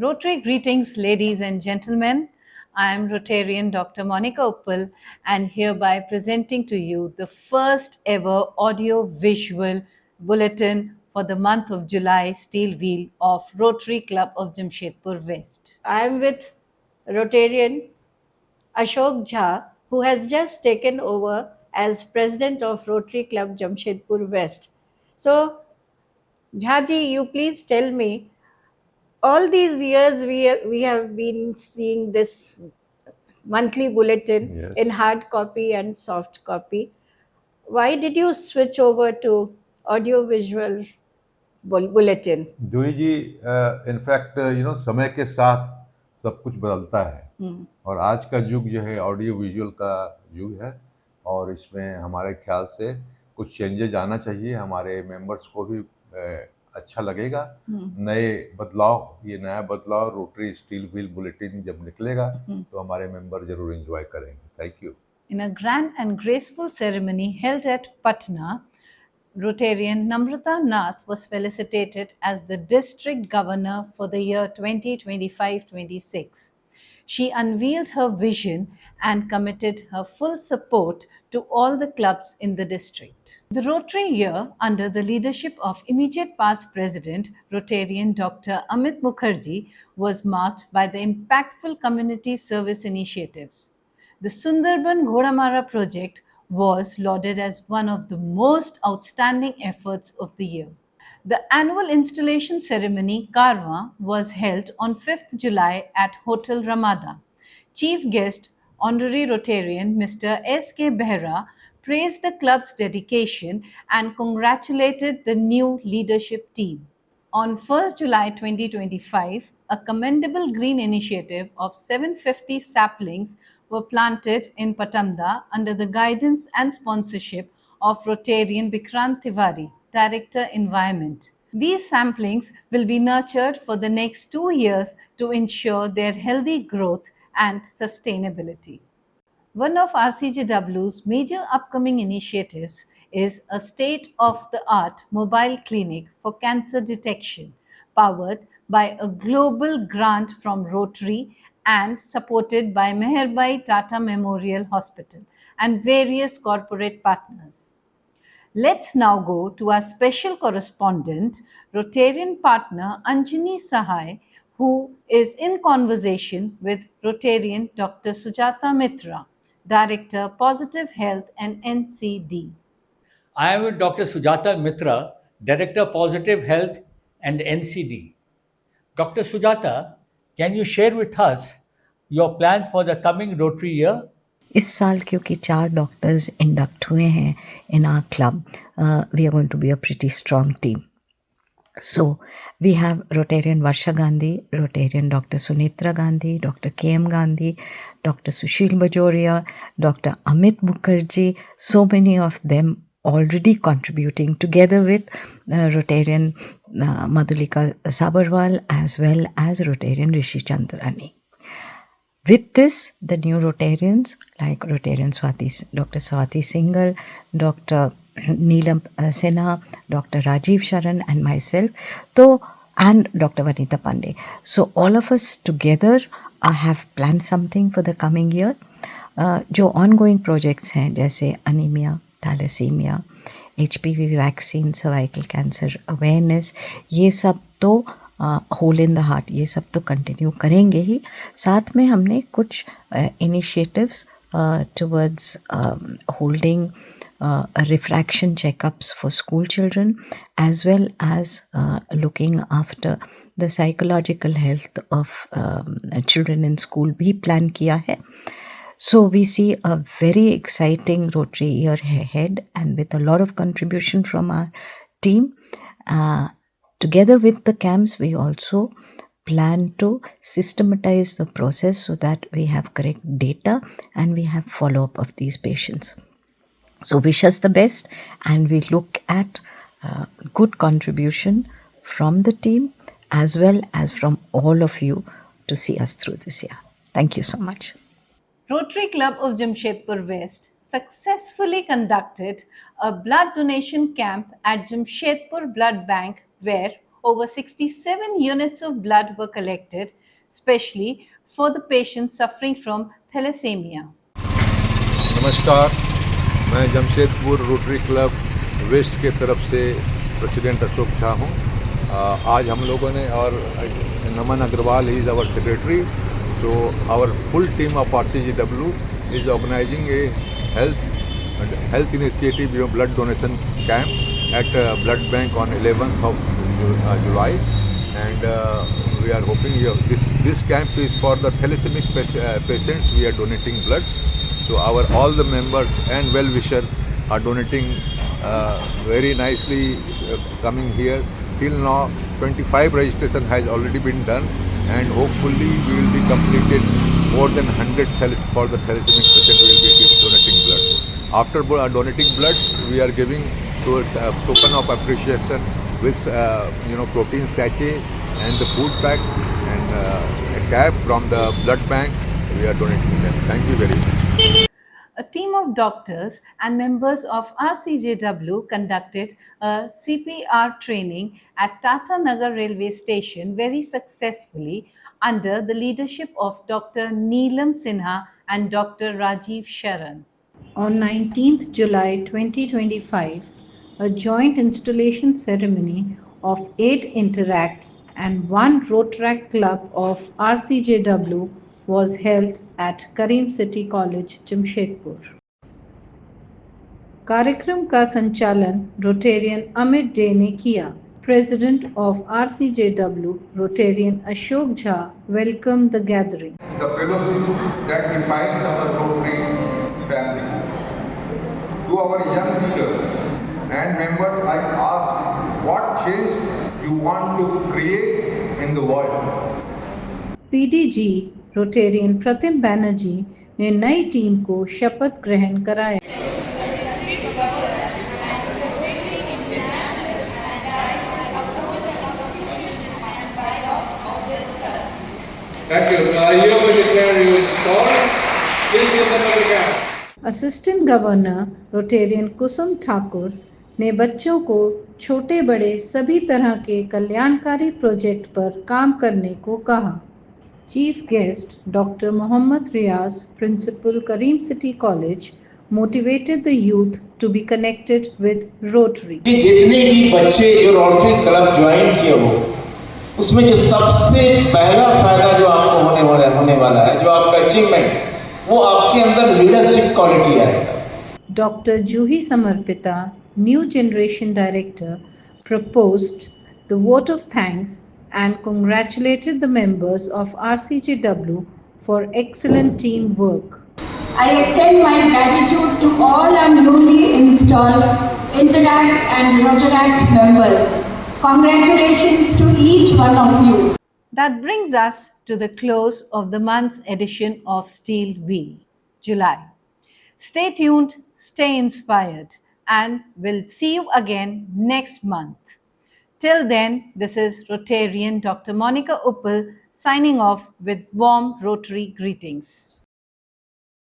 Rotary greetings, ladies and gentlemen. I am Rotarian Dr. Monica Uppal and hereby presenting to you the first ever audio visual bulletin for the month of July Steel Wheel of Rotary Club of Jamshedpur West. I am with Rotarian Ashok Jha, who has just taken over as president of Rotary Club Jamshedpur West. So, Jhaji, you please tell me, all these years we have been seeing this monthly bulletin Yes. in hard copy and soft copy. Why did you switch over to audio visual bulletin? Juhi ji, in fact समय के साथ सब कुछ बदलता है और आज का युग जो है ऑडियो विजुअल का युग है और इसमें हमारे ख्याल से कुछ चेंजेज आना चाहिए। हमारे मेंबर्स को भी अच्छा लगेगा। ये नया बदलाव रोटरी स्टील व्हील बुलेटिन जब निकलेगा तो हमारे मेंबर जरूर एंजॉय करेंगे। Thank you. In a grand and graceful ceremony held at Patna, Rotarian Namrata Nath was felicitated as the district governor for the year 2025-26. She unveiled her vision and committed her full support to all the clubs in the district. The Rotary year, under the leadership of immediate past president Rotarian Dr. Amit Mukherjee, was marked by the impactful community service initiatives. The Sundarban Ghodamara project was lauded as one of the most outstanding efforts of the year. The annual installation ceremony Karwa was held on 5th July at Hotel Ramada. Chief guest, Honorary Rotarian Mr. S.K. Behra, praised the club's dedication and congratulated the new leadership team. On 1st July 2025, a commendable green initiative of 750 saplings were planted in Patamda under the guidance and sponsorship of Rotarian Bikrant Tiwari, Director Environment. These samplings will be nurtured for the next 2 years to ensure their healthy growth and sustainability. One of RCJW's major upcoming initiatives is a state of the art mobile clinic for cancer detection, powered by a global grant from Rotary and supported by Meherbai Tata Memorial Hospital and various corporate partners. Let's now go to our special correspondent, Rotarian partner Anjani Sahai, who is in conversation with Rotarian Dr. Sujata Mitra, Director, Positive Health and NCD. I am with Dr. Sujata Mitra, Director, Positive Health and NCD. Dr. Sujata, can you share with us your plan for the coming Rotary year? इस साल क्योंकि 4 doctors induct हुए हैं in our club, we are going to be a pretty strong team. So we have Rotarian Varsha Gandhi, Rotarian Dr. Sunitra Gandhi, Dr. K.M. Gandhi, Dr. Sushil Bajoria, Dr. Amit Mukherjee, so many of them already contributing together with Rotarian Madhulika Sabarwal as well as Rotarian Rishi Chandrani. With this, the new Rotarians like Rotarian Dr. Swati Singhal, Dr. Neelam Sinha, Dr. Rajiv Sharan and myself, and Dr. Vanita Pandey. So all of us together have planned something for the coming year. जो ongoing projects हैं जैसे anemia, thalassemia, HPV vaccine, cervical cancer awareness, ये सब तो whole in the heart, ये सब तो continue करेंगे ही. साथ में हमने कुछ initiatives towards holding refraction checkups for school children as well as looking after the psychological health of children in school भी plan किया है. So we see a very exciting Rotary year ahead and with a lot of contribution from our team. Together with the camps, we also plan to systematize the process so that we have correct data and we have follow-up of these patients. So wish us the best and we look at good contribution from the team as well as from all of you to see us through this year. Thank you so much. Rotary Club of Jamshedpur West successfully conducted a blood donation camp at Jamshedpur Blood Bank where over 67 units of blood were collected, especially for the patients suffering from thalassemia. नमस्कार, मैं Jamshedpur rotary club waste के तरफ से president Ashok Jha हूँ। आज हम लोगों ने और Naman Agarwal he is our secretary, तो our full team of RCGW is organizing a health initiative, blood donation camp at blood bank on 11th of July, and we are hoping this camp is for the thalassemia patients. We are donating blood, so all the members and well wishers are donating very nicely, coming here. Till now 25 registration has already been done, and hopefully we will be completed more than 100 for the thalassemia patient. We will be donating blood. After donating blood, we are giving to a token of appreciation with protein sachet and the food pack and a cap from the blood bank. We are donating them. Thank you very much. A team of doctors and members of RCJW conducted a CPR training at Tata Nagar railway station very successfully under the leadership of Dr. Neelam Sinha and Dr. Rajiv Sharan. On 19th July 2025, a joint installation ceremony of 8 Interacts and 1 Rotaract Club of RCJW was held at Karim City College, Jamshedpur. कार्यक्रम का संचालन Rotarian Amit day ने किया. President of RCJW, Rotarian Ashok Jha, welcomed the gathering. The fellowship that defines our Rotary family. To our young leaders and members, I ask what change you want to create in the world. PDG Rotarian Pratim Banerjee ने नई team को शपथ ग्रहण कराया. Thank you. So I hereby declare you installed. Please give them a big hand. Assistant governor Rotarian Kusum Thakur ने बच्चों को छोटे बड़े सभी तरह के कल्याणकारी प्रोजेक्ट पर काम करने को कहा. Chief guest doctor Mohammad Riyaz, principal Karim city college, motivated the youth to be connected with Rotary. कि जितने भी बच्चे जो रोटरी क्लब ज्वाइन किए हो, उसमें जो सबसे पहला फायदा जो आपको होने वाला है, जो आपका अचीवमेंट, वो आपके अंदर लीडरशिप क्वालिटी आएगा. Dr. Juhi Samarpita, New Generation Director, proposed the vote of thanks and congratulated the members of RCJW for excellent teamwork. I extend my gratitude to all our newly installed Interact and Rotaract members. Congratulations to each one of you. That brings us to the close of the month's edition of Steel Wheel, July. Stay tuned, stay inspired, and we'll see you again next month. Till then, this is Rotarian Dr. Monica Uppal signing off with warm Rotary greetings.